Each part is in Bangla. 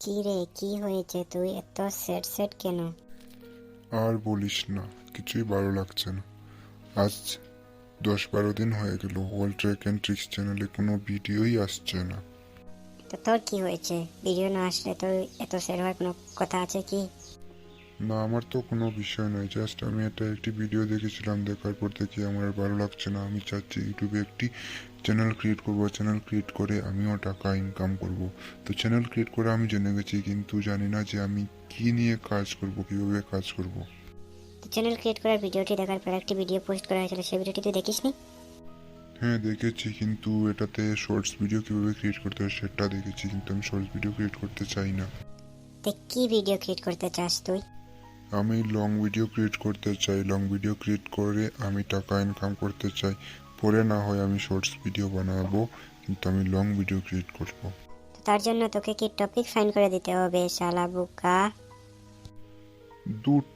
কি রে, কি হয়েছে? তুই এত সেট সেট কেন? আর বলিস না, কিছুই ভালো লাগছে না। আজ 10-12 দিন হয়ে গেল ওয়ার্ল্ড ট্র্যাক অ্যান্ড ট্রিক্স চ্যানেলে কোনো ভিডিওই আসছে না। তো তোর কি হয়েছে? ভিডিও না আসলে তো এত সেট হওয়ার কোনো কথা আছে কি? না, আমার তো কোনো বিষয় নয়, জাস্ট আমি একটি ভিডিও দেখেছিলাম, দেখার পর দেখি আমার আর ভালো লাগছে না। আমি চাচ্ছি ইউটিউবে একটি চ্যানেল ক্রিয়েট করব, চ্যানেল ক্রিয়েট করে আমিও টাকা ইনকাম করব। তো চ্যানেল ক্রিয়েট করে আমি জেনে গেছি, কিন্তু জানি না যে আমি কি নিয়ে কাজ করব, কিভাবে কাজ করব। তো চ্যানেল ক্রিয়েট করার ভিডিওটি দেখার পর একটি ভিডিও পোস্ট করা হয়েছিল, সেই ভিডিওটি তুই দেখিসনি? হ্যাঁ দেখেছি, কিন্তু এটাতে শর্টস ভিডিও কিভাবে ক্রিয়েট করতে হয় সেটা দেখেছি, কিন্তু আমি শর্টস ভিডিও ক্রিয়েট করতে চাই না। তো কি ভিডিও ক্রিয়েট করতে চাস তুই? আমি লং ভিডিও ক্রিয়েট করতে চাই। লং ভিডিও ক্রিয়েট করে আমি টাকা ইনকাম করতে চাই। পরে না হয় আমি শর্টস ভিডিও বানাবো, কিন্তু আমি লং ভিডিও ক্রিয়েট করব। তো তার জন্য তোকে কি টপিক ফাইন্ড করে দিতে হবে, শালা বুকা?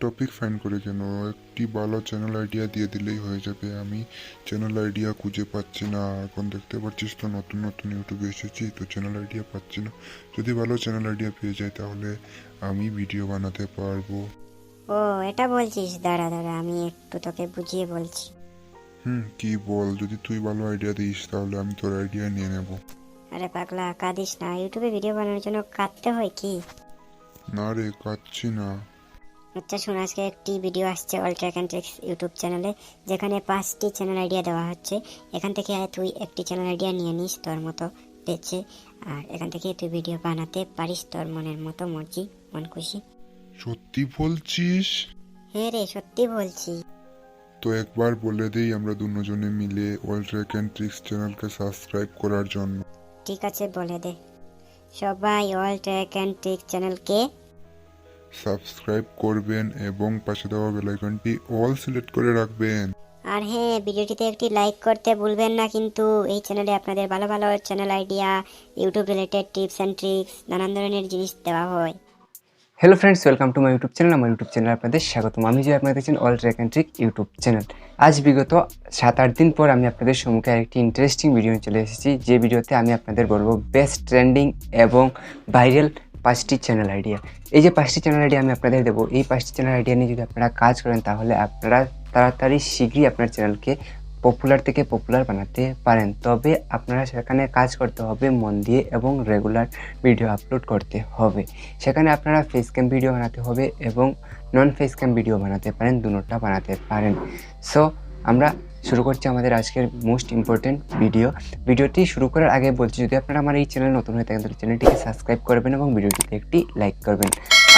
টপিক ফাইন্ড করে কেন, একটি ভালো চ্যানেল আইডিয়া দিয়ে দিলেই হয়ে যাবে। আমি চ্যানেল আইডিয়া খুঁজে পাচ্ছি না। এখন দেখতে পাচ্ছিস তো, নতুন নতুন ইউটিউবে এসেছি, তো চ্যানেল আইডিয়া পাচ্ছি না। যদি ভালো চ্যানেল আইডিয়া পেয়ে যাই তাহলে আমি ভিডিও বানাতে পারবো। ও, এটা বলছিস? দাঁড়া দাঁড়া, আমি একটু তোকে বুঝিয়ে বলছি। কি বল, যদি তুই ভালো আইডিয়া দিস তাহলে আমি তোর আইডিয়া নিয়ে নেব। আরে পাগলা, কাঁদিস না। ইউটিউবে ভিডিও বানানোর জন্য কাঁদতে হয় কি? না রে, কাঁদছি না। আচ্ছা শোন, আজকে একটি ভিডিও আসছে all track and tricks YouTube চ্যানেলে, যেখানে 5টি চ্যানেল আইডিয়া দেওয়া হচ্ছে। এখান থেকে তুই একটি চ্যানেল আইডিয়া নিয়ে নিস তোর মতো বেছে, আর এখান থেকে তুই ভিডিও বানাতে পারিস তোর মনের মতো, মর্জি, মন খুশি। সত্যি বলছিস? হ্যাঁ রে, সত্যি বলছি। তো একবার বলে দেই আমরা দুজনে মিলে ওয়ার্ল্ড ট্র্যাক অ্যান্ড ট্রিক্স চ্যানেলকে সাবস্ক্রাইব করার জন্য। ঠিক আছে, বলে দে। সবাই অল ট্র্যাক অ্যান্ড ট্রিক্স চ্যানেলকে সাবস্ক্রাইব করবেন এবং পাশে দেওয়া বেল আইকনটি অল সিলেক্ট করে রাখবেন। আর হ্যাঁ, ভিডিওটিতে একটি লাইক করতে ভুলবেন না কিন্তু। এই চ্যানেলে আপনাদের ভালো ভালো channel idea, YouTube related tips and tricks, নানান ধরনের জিনিস দেওয়া হয়। Hello friends, welcome to my YouTube channel. আমার ইউটিউব চ্যানেলে আপনাদের স্বাগতম। আমি যে আপনারা দেখছেন all track and trick YouTube channel. আজ বিগত 7-8 দিন পর আমি আপনাদের সম্মুখে আরেকটি ইন্টারেস্টিং ভিডিও নিয়ে চলে এসেছি, যে ভিডিওতে আমি আপনাদের বলবো বেস্ট ট্রেন্ডিং এবং ভাইরাল 5টি চ্যানেল আইডিয়া। এই যে 5টি চ্যানেল আইডিয়া আমি আপনাদের দেবো, এই 5টি চ্যানেল আইডিয়া নিয়ে যদি আপনারা কাজ করেন তাহলে আপনারা তাড়াতাড়ি শীঘ্রই আপনার চ্যানেলকে পপুলার থেকে পপুলার বানাতে পারেন। তবে আপনারা সেখানে কাজ করতে হবে মন দিয়ে এবং রেগুলার ভিডিও আপলোড করতে হবে। সেখানে আপনারা ফেস ক্যাম ভিডিও বানাতে হবে এবং নন ফেস ক্যাম ভিডিও বানাতে পারেন, দুটোটা বানাতে পারেন। সো আমরা শুরু করছি আমাদের আজকের মোস্ট ইম্পর্টেন্ট ভিডিওটি শুরু করার আগে বলছি, যদি আপনারা আমার এই চ্যানেল নতুন হয়ে থাকেন তাহলে চ্যানেলটিকে সাবস্ক্রাইব করবেন এবং ভিডিওটিতে একটি লাইক করবেন।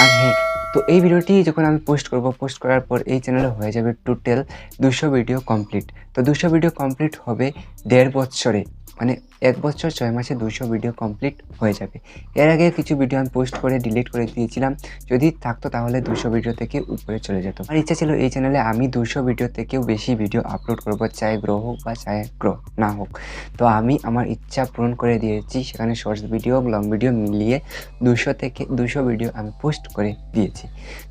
আর হ্যাঁ, তো এই ভিডিওটি যখন আমি পোস্ট পোস্ট করার পর এই চ্যানেলে হয়ে যাবে টোটাল 200 ভিডিও কমপ্লিট। তো 200 ভিডিও কমপ্লিট হবে 1.5 বছরে, মানে 1 বছর 6 মাসে 200 ভিডিও কমপ্লিট হয়ে যাবে। এর আগে কিছু ভিডিও আমি পোস্ট করে ডিলিট করে দিয়েছিলাম, যদি থাকতো তাহলে 200 ভিডিও থেকে উপরে চলে যেত। আমার ইচ্ছা ছিল এই চ্যানেলে আমি 200 ভিডিও থেকেও বেশি ভিডিও আপলোড করব, চাই গ্রো হোক বা চাই গ্রো না হোক। তো আমি আমার ইচ্ছা পূরণ করে দিয়েছি, সেখানে শর্টস ভিডিও লং ভিডিও মিলিয়ে 200 ভিডিও আমি পোস্ট করে দিয়েছি।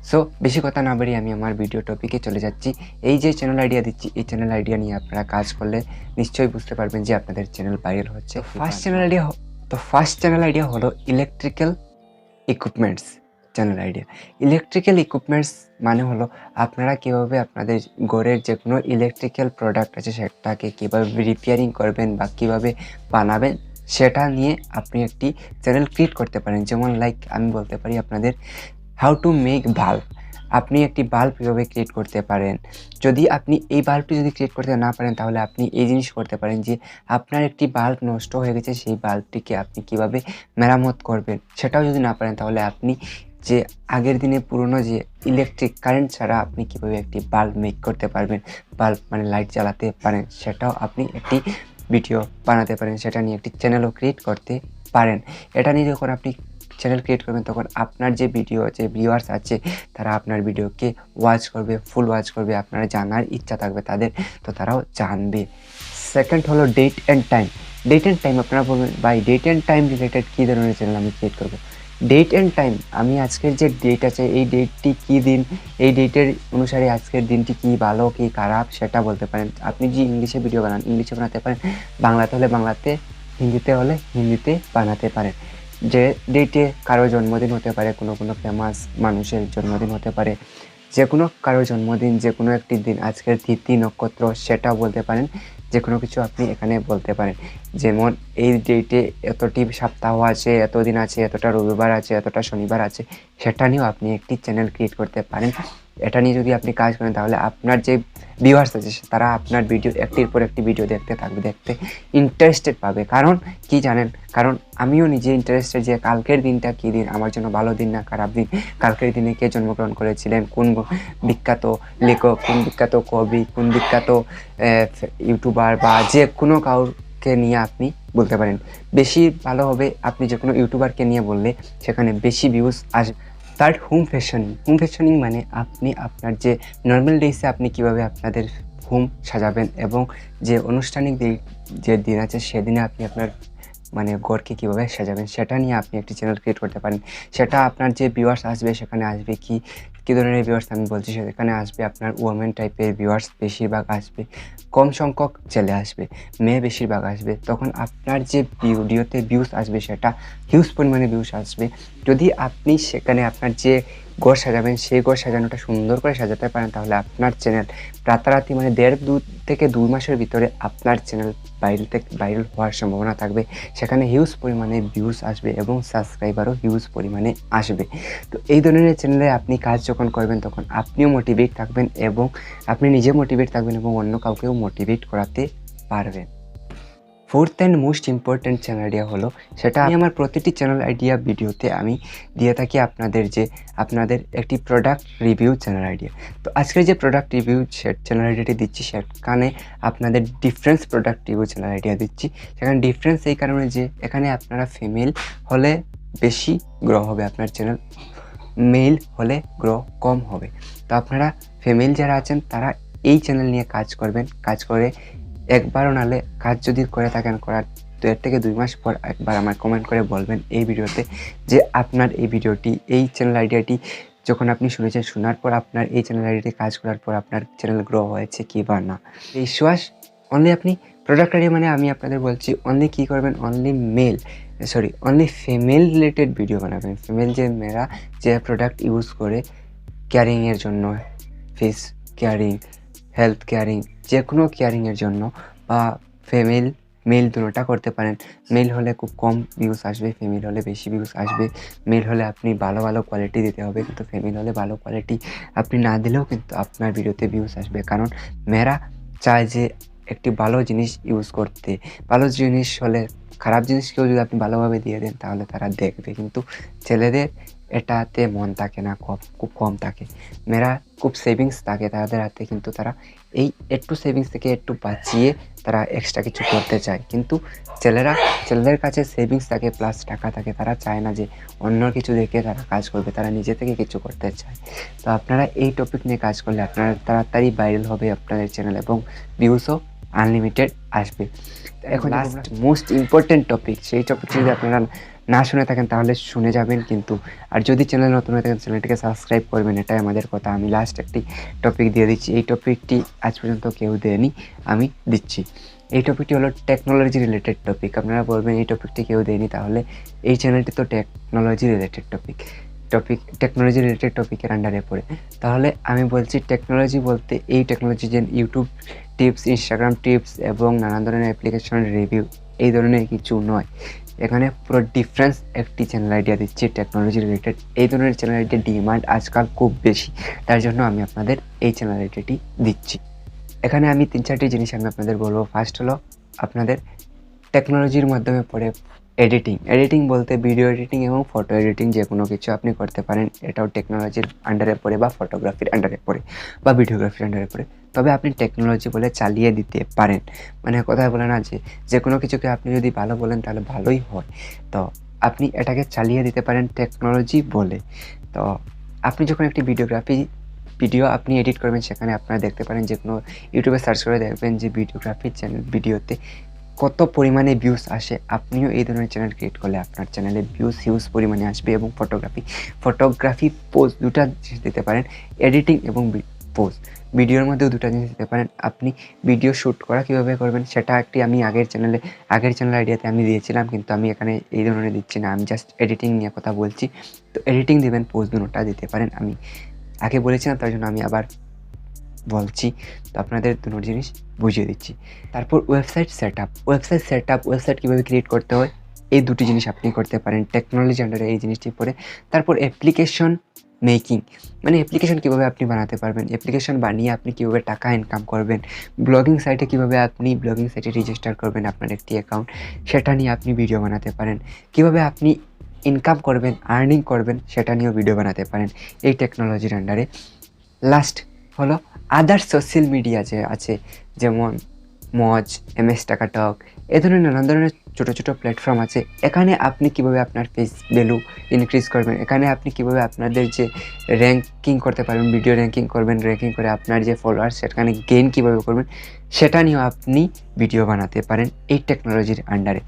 সো বেশি কথা না বাড়িয়ে আমি আমার ভিডিও টপিকে চলে যাচ্ছি। এই যে চ্যানেল আইডিয়া দিচ্ছি, এই চ্যানেল আইডিয়া নিয়ে আপনারা কাজ করলে নিশ্চয়ই বুঝতে পারবেন যে আপনাদের চ্যানেল ভাইরাল হচ্ছে। ফার্স্ট চ্যানেল আইডিয়া হলো electrical equipments channel idea. Electrical equipments মানে হলো আপনারা কীভাবে আপনাদের ঘরের যে কোনো ইলেকট্রিক্যাল প্রোডাক্ট আছে সেটাকে কীভাবে রিপেয়ারিং করবেন বা কীভাবে বানাবেন, সেটা নিয়ে আপনি একটি চ্যানেল ক্রিয়েট করতে পারেন। যেমন লাইক আমি বলতে পারি আপনাদের হাউ টু মেক বাল্ব। আপনি একটি বাল্ব কীভাবে ক্রিয়েট করতে পারেন। যদি আপনি এই বাল্বটি যদি ক্রিয়েট করতে না পারেন তাহলে আপনি এই জিনিস করতে পারেন যে আপনার একটি বাল্ব নষ্ট হয়ে গেছে, সেই বাল্বটিকে আপনি কিভাবে মেরামত করবেন সেটাও যদি না পারেন তাহলে আপনি যে আগের দিনে পুরনো যে ইলেকট্রিক কারেন্ট ছাড়া আপনি কীভাবে একটি বাল্ব মেক করতে পারবেন, বাল্ব মানে লাইট জ্বালাতে পারেন, সেটাও আপনি একটি ভিডিও বানাতে পারেন, সেটা নিয়ে একটি চ্যানেলও ক্রিয়েট করতে পারেন। এটা নিয়ে যখন আপনি চ্যানেল ক্রিয়েট করবেন তখন আপনার যে ভিউয়ার্স আছে তারা আপনার ভিডিওকে ওয়াচ করবে, ফুল ওয়াচ করবে, আপনারা জানার ইচ্ছা থাকবে তাদের, তো তারাও জানবে। সেকেন্ড হলো ডেট অ্যান্ড টাইম। আপনারা বলবেন ভাই ডেট অ্যান্ড টাইম রিলেটেড কী ধরনের চ্যানেল আমি ক্রিয়েট করবো। ডেট অ্যান্ড টাইম, আমি আজকের যে ডেট আছে এই ডেটটি কী দিন, এই ডেটের অনুসারে আজকের দিনটি কী ভালো কী খারাপ সেটা বলতে পারেন। আপনি যে ইংলিশে ভিডিও বানান ইংলিশে বানাতে পারেন, বাংলাতে হলে বাংলাতে, হিন্দিতে হলে হিন্দিতে বানাতে পারেন। যে ডেটে কারো জন্মদিন হতে পারে, কোনো ফেমাস মানুষের জন্মদিন হতে পারে, যে কোনো কারো জন্মদিন, যে কোনো একটি দিন, আজকের তিথি নক্ষত্র সেটা বলতে পারেন, যে কোনো কিছু আপনি এখানে বলতে পারেন। যেমন এই ডেটে এতটি সপ্তাহ আছে, এত দিন আছে, এতটা রবিবার আছে, এতটা শনিবার আছে, সেটা নিয়েও আপনি একটি চ্যানেল ক্রিয়েট করতে পারেন। এটা নিয়ে যদি আপনি কাজ করেন তাহলে আপনার যে ভিউয়ার্স আছে তারা আপনার ভিডিও একটির পর একটি ভিডিও দেখতে থাকবে, দেখতে ইন্টারেস্টেড পাবে। কারণ কি জানেন, কারণ আমিও নিজে ইন্টারেস্টেড যে কালকের দিনটা কী দিন, আমার জন্য ভালো দিন না খারাপ দিন, কালকের দিনে কে জন্মগ্রহণ করেছিলেন, কোন বিখ্যাত লেখক, কোন বিখ্যাত কবি, কোন বিখ্যাত ইউটিউবার বা যে কোনো কাউকে নিয়ে আপনি বলতে পারেন। বেশি ভালো হবে আপনি যে কোনো ইউটিউবারকে নিয়ে বললে, সেখানে বেশি ভিউজ আসবে। থার্ড, হোম ফ্যাশনিং মানে আপনি আপনার যে নর্মাল ডেইসে আপনি কিভাবে আপনাদের হোম সাজাবেন এবং যে আনুষ্ঠানিক যে দিন আছে সেদিনে আপনি আপনার মানে ঘরকে কীভাবে সাজাবেন সেটা নিয়ে আপনি একটি চ্যানেল ক্রিয়েট করতে পারেন। সেটা আপনার যে ভিউয়ার্স আসবে সেখানে আসবে কী ধরনের ভিউয়ার্স আমি বলছি, সেখানে আসবে আপনার ওমেন টাইপের ভিউয়ার্স বেশিরভাগ আসবে, কম সংখ্যক ছেলে আসবে, মেয়ে বেশিরভাগ আসবে। তখন আপনার যে ভিডিওতে ভিউজ আসবে সেটা হিউজ পরিমাণে ভিউজ আসবে। যদি আপনি সেখানে আপনার যে ঘর সাজাবেন সেই ঘর সাজানোটা সুন্দর করে সাজাতে পারেন তাহলে আপনার চ্যানেল রাতারাতি মানে 1.5 থেকে 2 মাসের ভিতরে আপনার চ্যানেল ভাইরাল হওয়ার সম্ভাবনা থাকবে। সেখানে হিউজ পরিমাণে ভিউজ আসবে এবং সাবস্ক্রাইবারও হিউজ পরিমাণে আসবে। তো এই ধরনের চ্যানেলে আপনি কাজ যখন করবেন তখন আপনিও মোটিভেট থাকবেন এবং আপনি নিজে মোটিভেট থাকবেন এবং অন্য কাউকেও মোটিভেট করাতে পারবেন। Fourth and most important channel idea হলো, সেটা আমি আমার প্রতিটি চ্যানেল আইডিয়া ভিডিওতে আমি দিয়ে থাকি আপনাদের একটি প্রোডাক্ট রিভিউ চ্যানেল আইডিয়া। তো আজকের যে প্রোডাক্ট রিভিউ চ্যানেল আইডিয়াটি দিচ্ছি সেখানে আপনাদের difference product review channel idea দিচ্ছি। সেখানে ডিফারেন্স এই কারণে যে এখানে আপনারা ফিমেল হলে বেশি গ্রো হবে আপনার চ্যানেল, মেল হলে গ্রো কম হবে। তো আপনারা ফিমেল যারা আছেন তারা এই চ্যানেল নিয়ে কাজ করবেন, কাজ করে একবারও নালে কাজ যদি করে থাকেন করার 1 থেকে 2 মাস পর একবার আমার কমেন্ট করে বলবেন এই ভিডিওতে যে আপনার এই ভিডিওটি, এই চ্যানেল আইডিয়াটি যখন আপনি শুনেছেন, শোনার পর আপনার এই চ্যানেল আইডিয়াটি কাজ করার পর আপনার চ্যানেল গ্রো হয়েছে কি বা না। এই বিশ্বাস অনলি আপনি প্রোডাক্ট আইডিয়া মানে আমি আপনাদের বলছি অনলি কী করবেন, অনলি ফিমেল রিলেটেড ভিডিও বানাবেন। ফিমেল যে মেয়েরা যে প্রোডাক্ট ইউজ করে কেয়ারিংয়ের জন্য, ফেস কেয়ারিং, হেলথ কেয়ারিং, যে কোনো কেয়ারিংয়ের জন্য, বা মেল দুটোটা করতে পারেন। মেল হলে খুব কম ভিউজ আসবে, ফিমেল হলে বেশি ভিউজ আসবে। মেল হলে আপনি ভালো কোয়ালিটি দিতে হবে, কিন্তু ফিমেল হলে ভালো কোয়ালিটি আপনি না দিলেও কিন্তু আপনার ভিডিওতে ভিউজ আসবে। কারণ মেয়েরা চায় যে একটি ভালো জিনিস ইউজ করতে। ভালো জিনিস হলে, খারাপ জিনিসকেও যদি আপনি ভালোভাবে দিয়ে দেন তাহলে তারা দেখবে, কিন্তু ছেলেদের এটাতে মন থাকে না, খুব কম থাকে। মেয়েরা খুব সেভিংস থাকে তাদের হাতে, কিন্তু তারা এই একটু সেভিংস থেকে একটু বাঁচিয়ে তারা এক্সট্রা কিছু করতে চায়। কিন্তু ছেলেদের কাছে সেভিংস থাকে প্লাস টাকা থাকে, তারা চায় না যে অন্য কিছু দেখে তারা কাজ করবে, তারা নিজে থেকে কিছু করতে চায়। তো আপনারা এই টপিক নিয়ে কাজ করলে আপনারা তাড়াতাড়ি ভাইরাল হবে আপনাদের চ্যানেল এবং ভিউসও আনলিমিটেড আসবে। এখন লাস্ট মোস্ট ইম্পর্টেন্ট টপিক, সেই টপিকটি যদি আপনারা না শুনে থাকেন তাহলে শুনে যাবেন, কিন্তু আর যদি চ্যানেল নতুন হয়ে থাকেন চ্যানেলটিকে সাবস্ক্রাইব করবেন, এটাই আমাদের কথা। আমি লাস্ট একটি টপিক দিয়ে দিচ্ছি, এই টপিকটি আজ পর্যন্ত কেউ দেয়নি, আমি দিচ্ছি। এই টপিকটি হলো টেকনোলজি রিলেটেড টপিক। আপনারা বলবেন এই টপিকটি কেউ দেয়নি, তাহলে এই চ্যানেলটি তো টেকনোলজি রিলেটেড টেকনোলজি রিলেটেড টপিকের আন্ডারে পড়ে। তাহলে আমি বলছি টেকনোলজি বলতে এই টেকনোলজি যে ইউটিউব টিপস, ইনস্টাগ্রাম টিপস এবং নানান ধরনের অ্যাপ্লিকেশনের রিভিউ, এই ধরনের কিছু নয়। এখানে পুরো ডিফারেন্স একটি চ্যানেল আইডিয়া দিচ্ছি টেকনোলজি রিলেটেড। এই ধরনের চ্যানেল আইডিয়ার ডিমান্ড আজকাল খুব বেশি, তার জন্য আমি আপনাদের এই চ্যানেল আইডিয়াটি দিচ্ছি। এখানে আমি 3-4টি জিনিস আমি আপনাদের বলবো। ফার্স্ট হলো আপনাদের টেকনোলজির মাধ্যমে পড়ে এডিটিং বলতে ভিডিও এডিটিং এবং ফটো এডিটিং, যে কোনো কিছু আপনি করতে পারেন। এটাও টেকনোলজির আন্ডারে পড়ে বা ফটোগ্রাফির আন্ডারে পড়ে বা ভিডিওগ্রাফির আন্ডারে পড়ে, তবে আপনি টেকনোলজি বলে চালিয়ে দিতে পারেন। মানে কথা বলে না যে কোনো কিছুকে আপনি যদি ভালো বলেন তাহলে ভালোই হয়, তো আপনি এটাকে চালিয়ে দিতে পারেন টেকনোলজি বলে। তো আপনি যখন একটি ভিডিও আপনি এডিট করবেন, সেখানে আপনারা দেখতে পারেন, যে কোনো ইউটিউবে সার্চ করে দেখবেন যে ভিডিওগ্রাফি চ্যানেল ভিডিওতে কত পরিমাণে ভিউজ আসে। আপনিও এই ধরনের চ্যানেল ক্রিয়েট করলে আপনার চ্যানেলে ভিউজ হিউজ পরিমাণে আসবে। এবং ফটোগ্রাফি পোস্ট দুটা দিতে পারেন, এডিটিং এবং পোজ। ভিডিওর মধ্যেও দুটো জিনিস দিতে পারেন। আপনি ভিডিও শ্যুট করা কীভাবে করবেন সেটা একটি আমি আগের চ্যানেল আইডিয়াতে আমি দিয়েছিলাম, কিন্তু আমি এখানে এই ধরনের দিচ্ছি না, আমি জাস্ট এডিটিং নিয়ে কথা বলছি। তো এডিটিং দিবেন, পোজ দুটোটা দিতে পারেন। আমি আগে বলেছিলাম, তার জন্য আমি আবার বলছি, তো আপনাদের দুটো জিনিস বুঝিয়ে দিচ্ছি। তারপর ওয়েবসাইট ওয়েবসাইট কীভাবে ক্রিয়েট করতে হয়, এই দুটি জিনিস আপনি করতে পারেন টেকনোলজি আন্ডারে এই জিনিসটি পড়ে। তারপর অ্যাপ্লিকেশন মেকিং, মানে অ্যাপ্লিকেশন কীভাবে আপনি বানাতে পারবেন, অ্যাপ্লিকেশন বানিয়ে আপনি কীভাবে টাকা ইনকাম করবেন, ব্লগিং সাইটে কীভাবে আপনি ব্লগিং সাইটে রেজিস্টার করবেন আপনার একটি অ্যাকাউন্ট, সেটা নিয়ে আপনি ভিডিও বানাতে পারেন। কীভাবে আপনি ইনকাম করবেন, আর্নিং করবেন, সেটা নিয়েও ভিডিও বানাতে পারেন এই টেকনোলজির আন্ডারে। লাস্ট হলো আদার্স সোশ্যাল মিডিয়া যে আছে, যেমন মজ, MS টাকাটক, এ ধরনের নানান ধরনের ছোটো ছোটো প্ল্যাটফর্ম আছে। এখানে আপনি কীভাবে আপনার পেজ ভ্যালু ইনক্রিজ করবেন, এখানে আপনি কীভাবে আপনাদের যে র্যাঙ্কিং করতে পারবেন, ভিডিও র্যাঙ্কিং করবেন, র্যাঙ্কিং করে আপনার যে ফলোয়ার্স সেখানে গেইন কীভাবে করবেন, সেটা নিয়েও আপনি ভিডিও বানাতে পারেন এই টেকনোলজির আন্ডারে।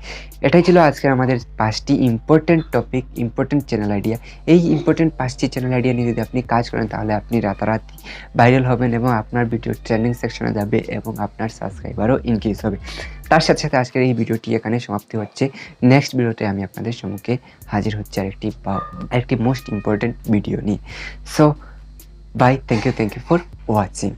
এটাই ছিল আজকের আমাদের 5টি important topic, important channel idea. এই ইম্পর্টেন্ট 5টি চ্যানেল আইডিয়া নিয়ে যদি আপনি কাজ করেন তাহলে আপনি রাতারাতি ভাইরাল হবেন এবং আপনার ভিডিও ট্রেন্ডিং সেকশনে যাবে এবং আপনার সাবস্ক্রাইবারও ইনক্রিজ হবে। তার সাথে সাথে আজকের এই ভিডিওটি এখানে সমাপ্তি হচ্ছে। নেক্সট ভিডিওতে আমি আপনাদের সম্মুখে হাজির হচ্ছে আরেকটি মোস্ট ইম্পর্টেন্ট ভিডিও নিয়ে। So bye, thank you for watching.